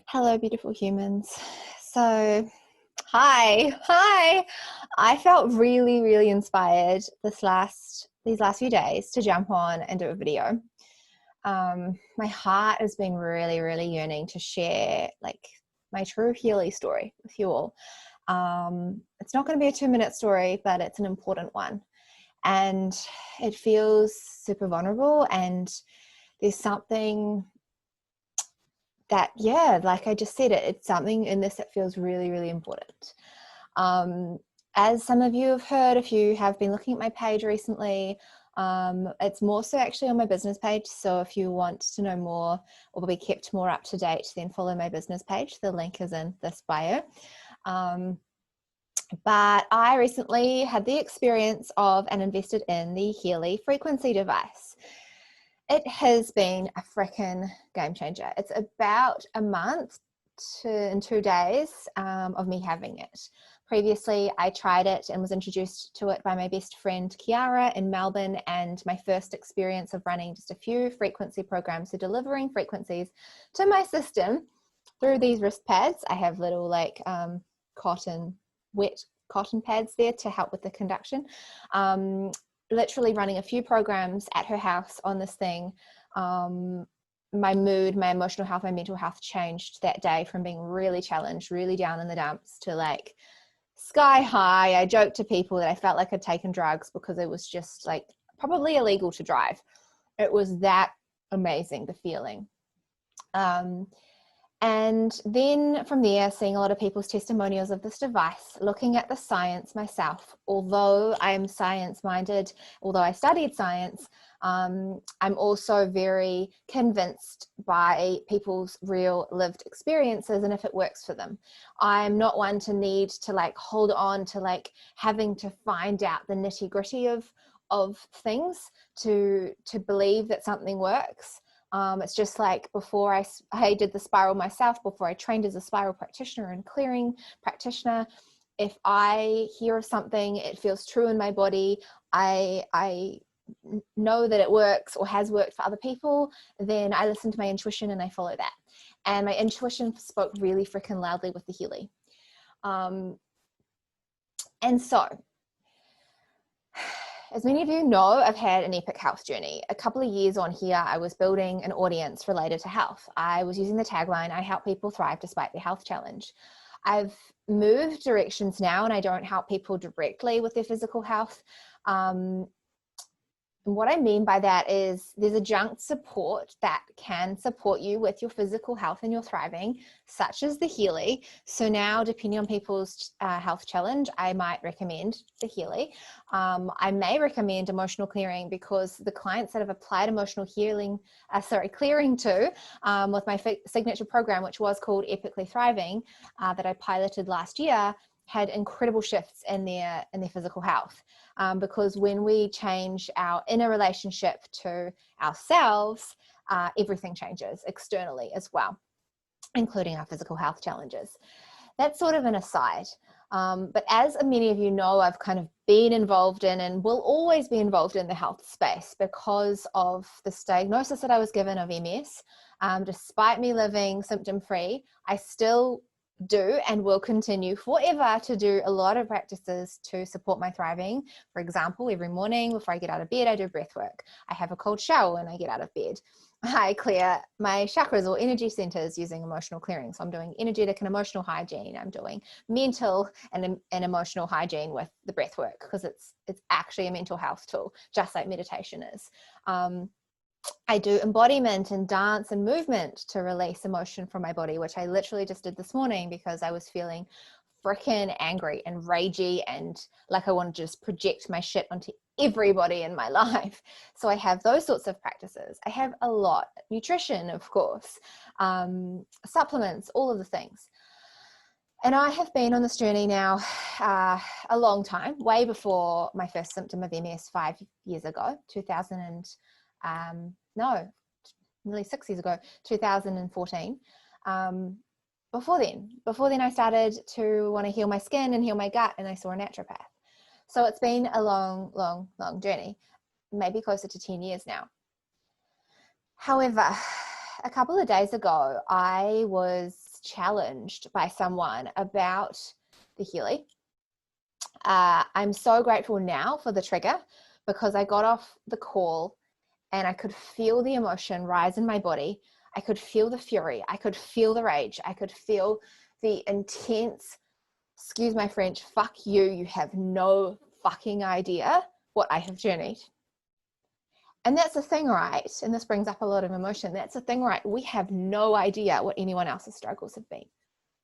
Hello, beautiful humans. So, hi. I felt really, really inspired these last few days to jump on and do a video. My heart has been really, really yearning to share my true Healy story with you all. It's not going to be a 2-minute story, but it's an important one, and it feels super vulnerable. And there's something that, like I just said, it's something in this that feels really, really important. As some of you have heard, if you have been looking at my page recently, it's more so actually on my business page. So if you want to know more or be kept more up to date, then follow my business page. The link is in this bio. But I recently had the experience of and invested in the Healy frequency device. It has been a freaking game changer. It's about a month and 2 days of me having it. Previously, I tried it and was introduced to it by my best friend Kiara in Melbourne, and my first experience of running just a few frequency programs, so delivering frequencies to my system through these wrist pads. I have little wet cotton pads there to help with the conduction. Literally running a few programs at her house on this thing. My mood, my emotional health, my mental health changed that day from being really challenged, really down in the dumps, to like sky high. I joked to people that I felt like I'd taken drugs because it was just like probably illegal to drive. It was that amazing, the feeling. And then from there, seeing a lot of people's testimonials of this device, looking at the science myself. Although I am science-minded, although I studied science, I'm also very convinced by people's real lived experiences and if it works for them. I'm not one to need to like hold on to like having to find out the nitty-gritty of things to believe that something works. It's just like before I did the spiral myself, before I trained as a spiral practitioner and clearing practitioner, if I hear of something, it feels true in my body, I know that it works or has worked for other people, then I listen to my intuition and I follow that. And my intuition spoke really freaking loudly with the Healy. And so, as many of you know, I've had an epic health journey. A couple of years on here, I was building an audience related to health. I was using the tagline, I help people thrive despite their health challenge. I've moved directions now and I don't help people directly with their physical health. And what I mean by that is there's adjunct support that can support you with your physical health and your thriving, such as the Healy. So now, depending on people's health challenge, I might recommend the Healy. I may recommend emotional clearing because the clients that have applied emotional clearing to with my signature program, which was called Epically Thriving, that I piloted last year, had incredible shifts in their physical health. Because when we change our inner relationship to ourselves, everything changes externally as well, including our physical health challenges. That's sort of an aside. But as many of you know, I've kind of been involved in and will always be involved in the health space because of this diagnosis that I was given of MS. Despite me living symptom-free, I still do and will continue forever to do a lot of practices to support my thriving. For example, every morning before I get out of bed, I do breath work. I have a cold shower when I get out of bed. I clear my chakras or energy centers using emotional clearing. So I'm doing energetic and emotional hygiene. I'm doing mental and emotional hygiene with the breath work because it's actually a mental health tool, just like meditation is. I do embodiment and dance and movement to release emotion from my body, which I literally just did this morning because I was feeling freaking angry and ragey and like I wanted to just project my shit onto everybody in my life. So I have those sorts of practices. I have a lot. Nutrition, of course, supplements, all of the things. And I have been on this journey now a long time, way before my first symptom of MS 5 years ago, nearly 6 years ago, 2014. Before then I started to want to heal my skin and heal my gut, and I saw a naturopath. So it's been a long, long, long journey, maybe closer to 10 years now. However, a couple of days ago, I was challenged by someone about the Healy. I'm so grateful now for the trigger, because I got off the call and I could feel the emotion rise in my body. I could feel the fury. I could feel the rage. I could feel the intense, excuse my French, fuck you. You have no fucking idea what I have journeyed. And that's the thing, right? And this brings up a lot of emotion. That's the thing, right? We have no idea what anyone else's struggles have been.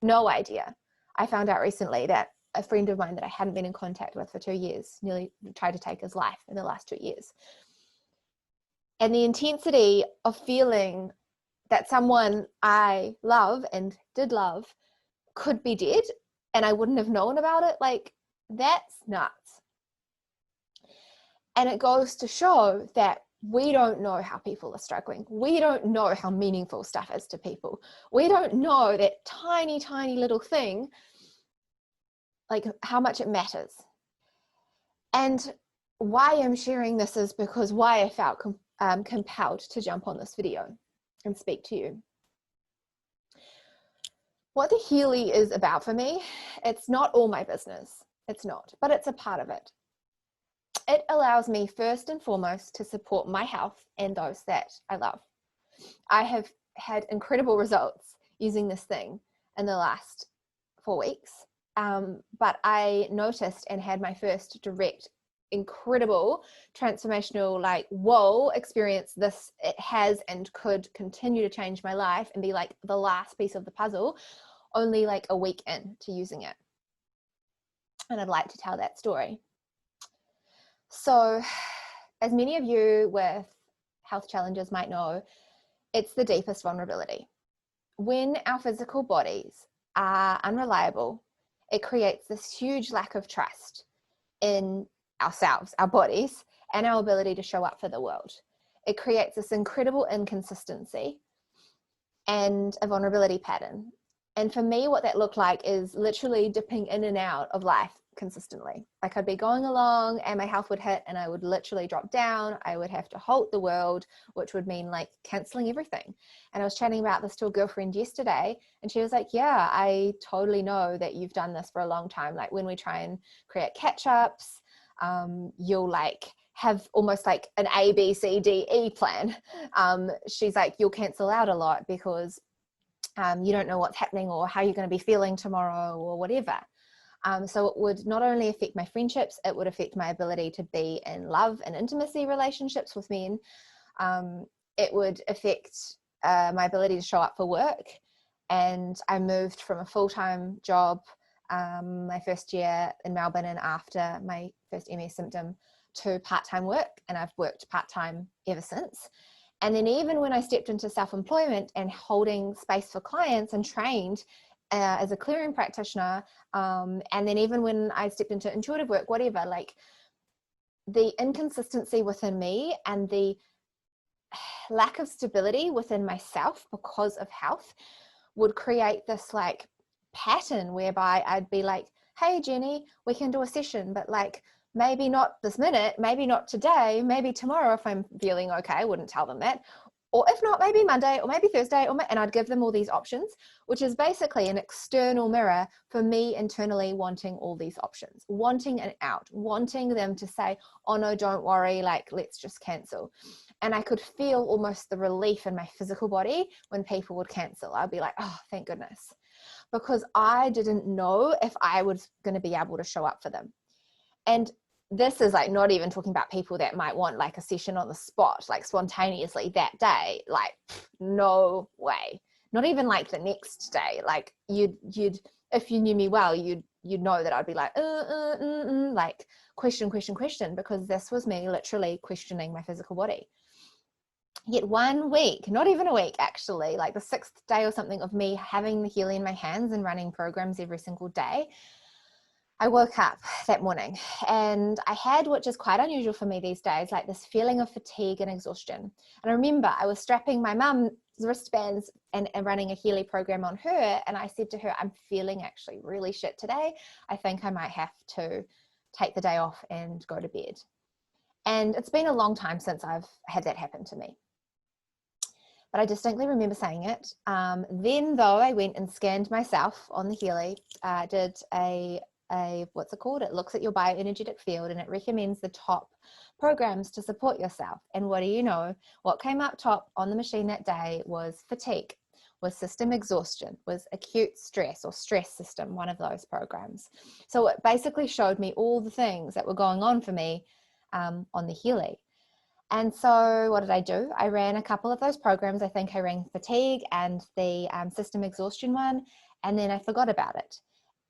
No idea. I found out recently that a friend of mine that I hadn't been in contact with for 2 years nearly tried to take his life in the last 2 years. And the intensity of feeling that someone I love and did love could be dead and I wouldn't have known about it, like, that's nuts. And it goes to show that we don't know how people are struggling. We don't know how meaningful stuff is to people. We don't know that tiny, tiny little thing, like how much it matters. And why I'm sharing this is because why I felt compelled to jump on this video and speak to you. What the Healy is about for me, it's not all my business. It's not, but it's a part of it. It allows me first and foremost to support my health and those that I love. I have had incredible results using this thing in the last 4 weeks. But I noticed and had my first direct, incredible, transformational, like, whoa, experience. This, it has and could continue to change my life and be like the last piece of the puzzle, only like a week in to using it. And I'd like to tell that story. So, as many of you with health challenges might know, it's the deepest vulnerability. When our physical bodies are unreliable, it creates this huge lack of trust in ourselves, our bodies, and our ability to show up for the world. It creates this incredible inconsistency and a vulnerability pattern. And for me, what that looked like is literally dipping in and out of life consistently. Like, I'd be going along and my health would hit and I would literally drop down. I would have to halt the world, which would mean like canceling everything. And I was chatting about this to a girlfriend yesterday and she was like, yeah, I totally know that you've done this for a long time. Like, when we try and create catch-ups, you'll like have almost like an A, B, C, D, E plan. She's like, you'll cancel out a lot because you don't know what's happening or how you're going to be feeling tomorrow or whatever. So it would not only affect my friendships, it would affect my ability to be in love and intimacy relationships with men. It would affect my ability to show up for work. And I moved from a full-time job my first year in Melbourne and after my first MS symptom to part-time work. And I've worked part-time ever since. And then even when I stepped into self-employment and holding space for clients and trained as a clearing practitioner, and then even when I stepped into intuitive work, whatever, like, the inconsistency within me and the lack of stability within myself because of health would create this like pattern whereby I'd be like, hey Jenny, we can do a session, but like, maybe not this minute, maybe not today, maybe tomorrow if I'm feeling okay. I wouldn't tell them that. Or if not, maybe Monday or maybe Thursday, and I'd give them all these options, which is basically an external mirror for me internally wanting all these options, wanting an out, wanting them to say, oh no, don't worry, like, let's just cancel. And I could feel almost the relief in my physical body when people would cancel. I'd be like, oh, thank goodness. Because I didn't know if I was going to be able to show up for them. And this is like not even talking about people that might want like a session on the spot, like spontaneously that day, like no way. Not even like the next day. Like you'd if you knew me well, you'd know that I'd be like, like question, because this was me literally questioning my physical body. Yet 1 week, not even a week actually, like the 6th day or something of me having the Healy in my hands and running programs every single day, I woke up that morning and I had, which is quite unusual for me these days, like this feeling of fatigue and exhaustion. And I remember I was strapping my mum's wristbands and running a Healy program on her. And I said to her, I'm feeling actually really shit today. I think I might have to take the day off and go to bed. And it's been a long time since I've had that happen to me. but I distinctly remember saying it. Then though, I went and scanned myself on the Healy, did a what's it called? It looks at your bioenergetic field and it recommends the top programs to support yourself. And what do you know? What came up top on the machine that day was fatigue, was system exhaustion, was acute stress or stress system, one of those programs. So it basically showed me all the things that were going on for me on the Healy. And so what did I do? I ran a couple of those programs. I think I ran fatigue and the system exhaustion one, and then I forgot about it.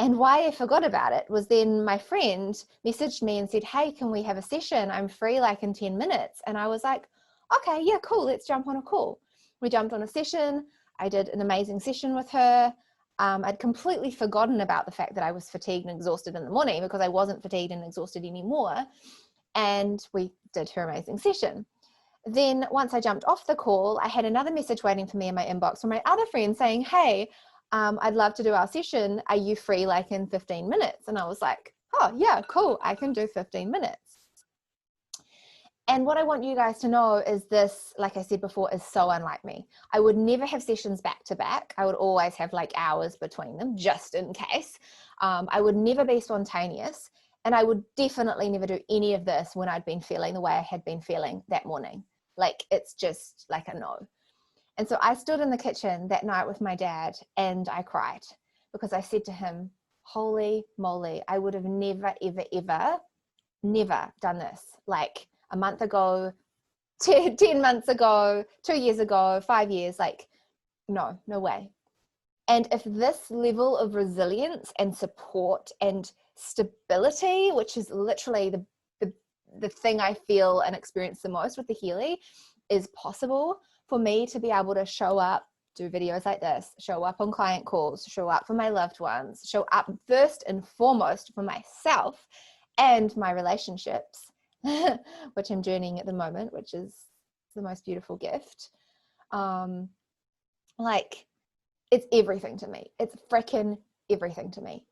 And why I forgot about it was then my friend messaged me and said, hey, can we have a session? I'm free like in 10 minutes. And I was like, okay, yeah, cool. Let's jump on a call. We jumped on a session. I did an amazing session with her. I'd completely forgotten about the fact that I was fatigued and exhausted in the morning because I wasn't fatigued and exhausted anymore. And we did her amazing session. Then once I jumped off the call, I had another message waiting for me in my inbox from my other friend saying, hey, I'd love to do our session. Are you free like in 15 minutes? And I was like, oh yeah, cool. I can do 15 minutes. And what I want you guys to know is this, like I said before, is so unlike me. I would never have sessions back to back. I would always have like hours between them just in case. I would never be spontaneous. And I would definitely never do any of this when I'd been feeling the way I had been feeling that morning. Like it's just like a no. And so I stood in the kitchen that night with my dad and I cried because I said to him, holy moly, I would have never, ever, ever, never done this. Like a month ago, 10 months ago, 2 years ago, 5 years, like no way. And if this level of resilience and support and stability, which is literally the thing I feel and experience the most with the Healy, is possible for me to be able to show up, do videos like this, show up on client calls, show up for my loved ones, show up first and foremost for myself and my relationships, which I'm journeying at the moment, which is the most beautiful gift. Like, it's everything to me. It's freaking everything to me.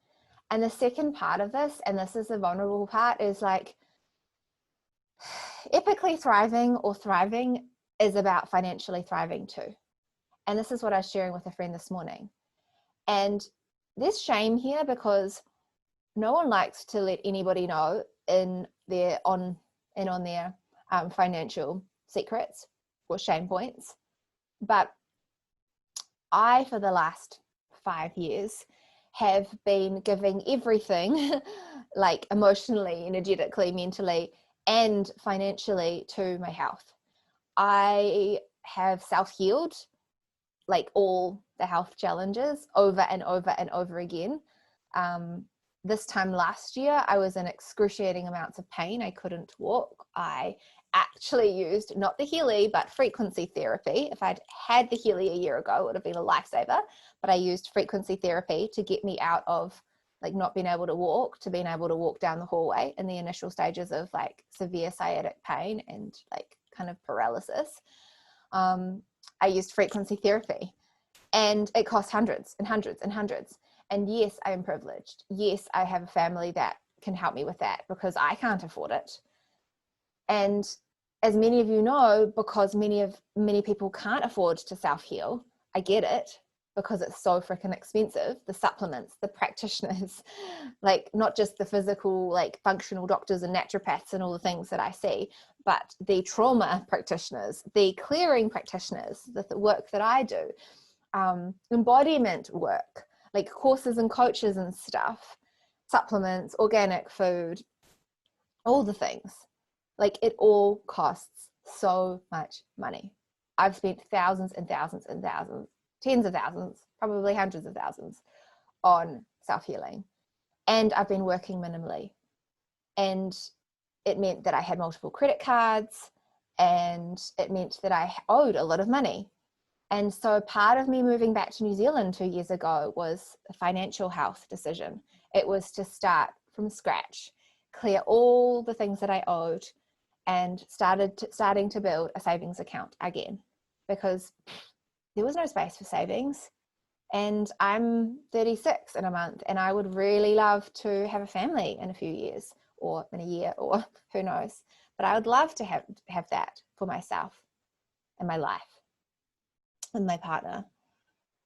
And the second part of this, and this is the vulnerable part, is like epically thriving or thriving is about financially thriving too. And this is what I was sharing with a friend this morning. And there's shame here because no one likes to let anybody know on their financial secrets or shame points. But I, for the last 5 years, have been giving everything, like emotionally, energetically, mentally, and financially to my health. I have self-healed, like all the health challenges over and over and over again. This time last year, I was in excruciating amounts of pain. I couldn't walk. I actually used not the Healy, but frequency therapy. If I'd had the Healy a year ago, it would have been a lifesaver. But I used frequency therapy to get me out of like not being able to walk to being able to walk down the hallway in the initial stages of like severe sciatic pain and like kind of paralysis. I used frequency therapy and it cost hundreds and hundreds and hundreds. And yes, I am privileged. Yes, I have a family that can help me with that because I can't afford it. And as many of you know, because many people can't afford to self-heal, I get it because it's so freaking expensive. The supplements, the practitioners, like not just the physical, like functional doctors and naturopaths and all the things that I see, but the trauma practitioners, the clearing practitioners, the work that I do, embodiment work, like courses and coaches and stuff, supplements, organic food, all the things. Like it all costs so much money. I've spent thousands and thousands and thousands, tens of thousands, probably hundreds of thousands on self-healing. And I've been working minimally. And it meant that I had multiple credit cards and it meant that I owed a lot of money. And so part of me moving back to New Zealand 2 years ago was a financial health decision. It was to start from scratch, clear all the things that I owed and starting to build a savings account again because there was no space for savings. And I'm 36 in a month and I would really love to have a family in a few years or in a year or who knows. But I would love to have that for myself and my life. with my partner.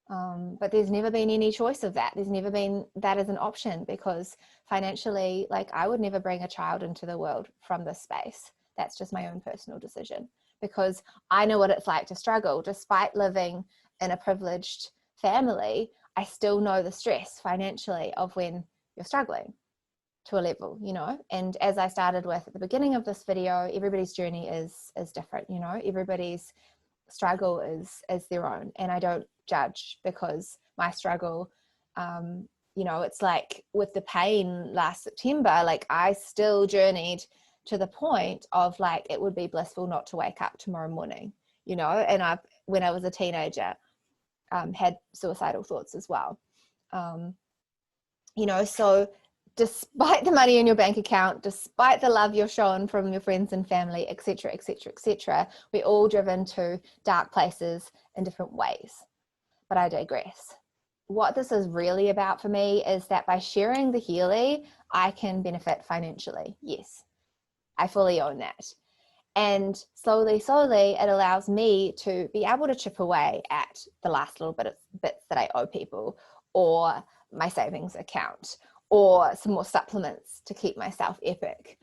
But there's never been any choice of that. There's never been that as an option, because financially, like, I would never bring a child into the world from this space. That's just my own personal decision, because I know what it's like to struggle. Despite living in a privileged family, I still know the stress financially of when you're struggling to a level, you know. And as I started with at the beginning of this video, everybody's journey is different, you know. Everybody's struggle is their own, and I don't judge, because my struggle, you know, it's like with the pain last September, like I still journeyed to the point of like, it would be blissful not to wake up tomorrow morning, you know. And when I was a teenager, had suicidal thoughts as well, you know. So despite the money in your bank account, despite the love you're shown from your friends and family, etc., etc., etc., we're all driven to dark places in different ways. But I digress. What this is really about for me is that by sharing the Healy, I can benefit financially. Yes, I fully own that. And slowly, it allows me to be able to chip away at the last little bits that I owe people, or my savings account, or some more supplements to keep myself epic.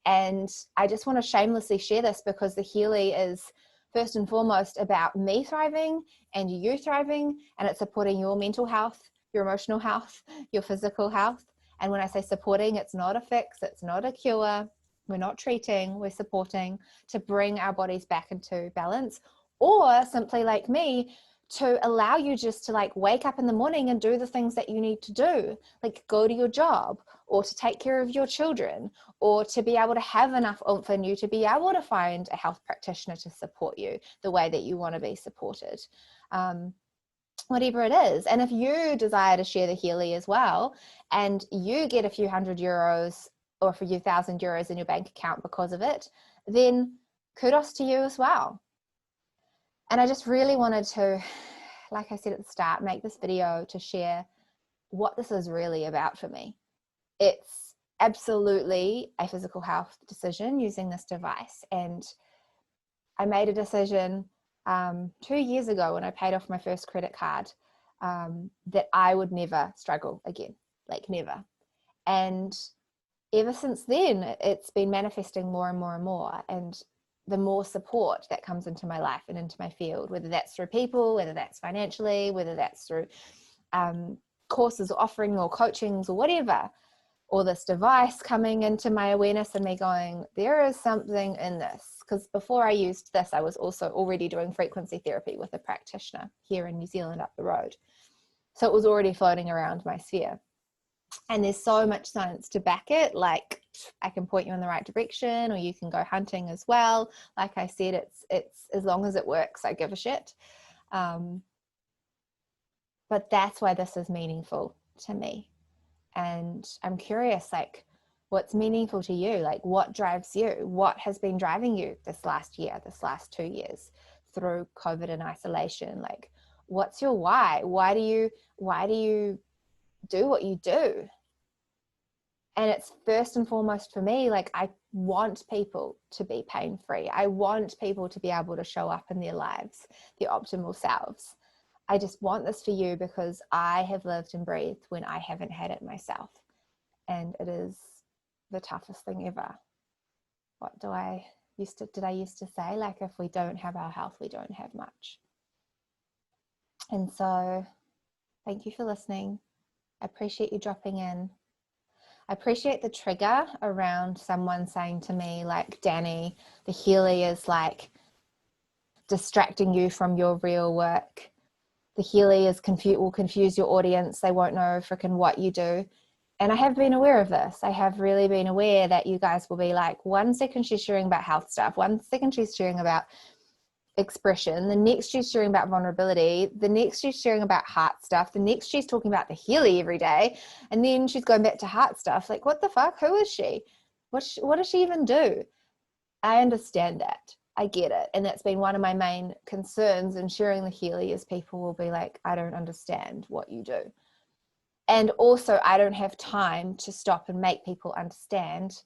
And I just want to shamelessly share this, because the Healy is first and foremost about me thriving and you thriving, and it's supporting your mental health, your emotional health, your physical health. And when I say supporting, it's not a fix, it's not a cure. We're not treating, we're supporting, to bring our bodies back into balance, or simply like me, to allow you just to like wake up in the morning and do the things that you need to do, like go to your job, or to take care of your children, or to be able to have enough oomph in you to be able to find a health practitioner to support you the way that you want to be supported. Whatever it is. And if you desire to share the Healy as well, and you get a few €100 or a few €1,000 in your bank account because of it, then kudos to you as well. And I just really wanted to, like I said at the start, make this video to share what this is really about for me. It's absolutely a physical health decision using this device. And I made a decision 2 years ago when I paid off my first credit card, that I would never struggle again, like never. And ever since then, it's been manifesting more and more and more. And the more support that comes into my life and into my field, whether that's through people, whether that's financially, whether that's through courses or offering or coachings or whatever, or this device coming into my awareness and me going, there is something in this. Because before I used this, I was also already doing frequency therapy with a practitioner here in New Zealand up the road. So it was already floating around my sphere. And there's so much science to back it. Like, I can point you in the right direction, or you can go hunting as well. Like I said, it's as long as it works, I give a shit. But that's why this is meaningful to me. And I'm curious, like, what's meaningful to you? Like, what drives you? What has been driving you this last year, this last 2 years through COVID and isolation? Like, what's your why? Why do you do what you do? And it's first and foremost for me, like, I want people to be pain-free. I want people to be able to show up in their lives, their optimal selves. I just want this for you, because I have lived and breathed when I haven't had it myself. And it is the toughest thing ever. What did I used to say? Like, if we don't have our health, we don't have much. And so thank you for listening. I appreciate you dropping in. I appreciate the trigger around someone saying to me, like, Danny, the Healy is like distracting you from your real work. The Healy will confuse your audience. They won't know freaking what you do. And I have been aware of this. I have really been aware that you guys will be like, 1 second she's sharing about health stuff, 1 second she's sharing about expression, the next she's sharing about vulnerability, the next she's sharing about heart stuff, the next she's talking about the Healy every day, and then she's going back to heart stuff. Like, what the fuck? Who is she? What does she even do? I understand that. I get it. And that's been one of my main concerns in sharing the Healy, is people will be like, I don't understand what you do. And also, I don't have time to stop and make people understand,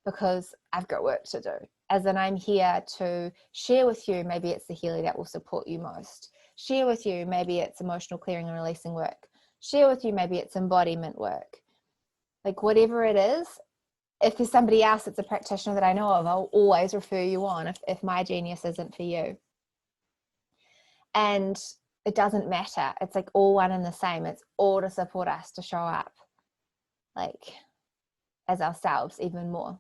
because I've got work to do. as in I'm here to share with you, maybe it's the Healy that will support you most. Share with you, maybe it's emotional clearing and releasing work. Share with you, maybe it's embodiment work. Like whatever it is, if there's somebody else that's a practitioner that I know of, I'll always refer you on if my genius isn't for you. And it doesn't matter. It's like all one and the same. It's all to support us to show up like as ourselves even more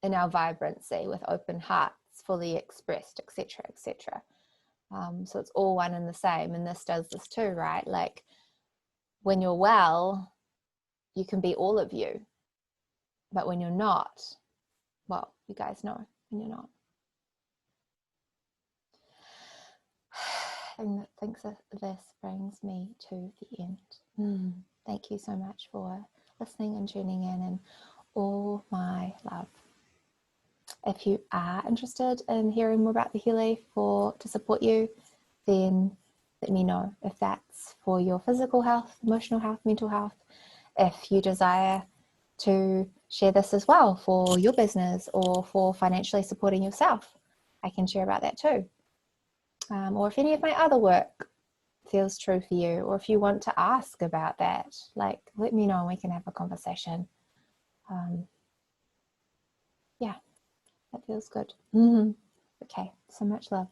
in our vibrancy with open hearts, fully expressed, etc., etc. So it's all one and the same. And this does this too, right? Like when you're well, you can be all of you. But when you're not, well, you guys know when you're not. And I think this brings me to the end. Thank you so much for listening and tuning in, and all my love. If you are interested in hearing more about the Healy to support you, then let me know if that's for your physical health, emotional health, mental health. If you desire to share this as well for your business or for financially supporting yourself, I can share about that too. Or if any of my other work feels true for you, or if you want to ask about that, like let me know and we can have a conversation. Yeah, that feels good. Okay, so much love.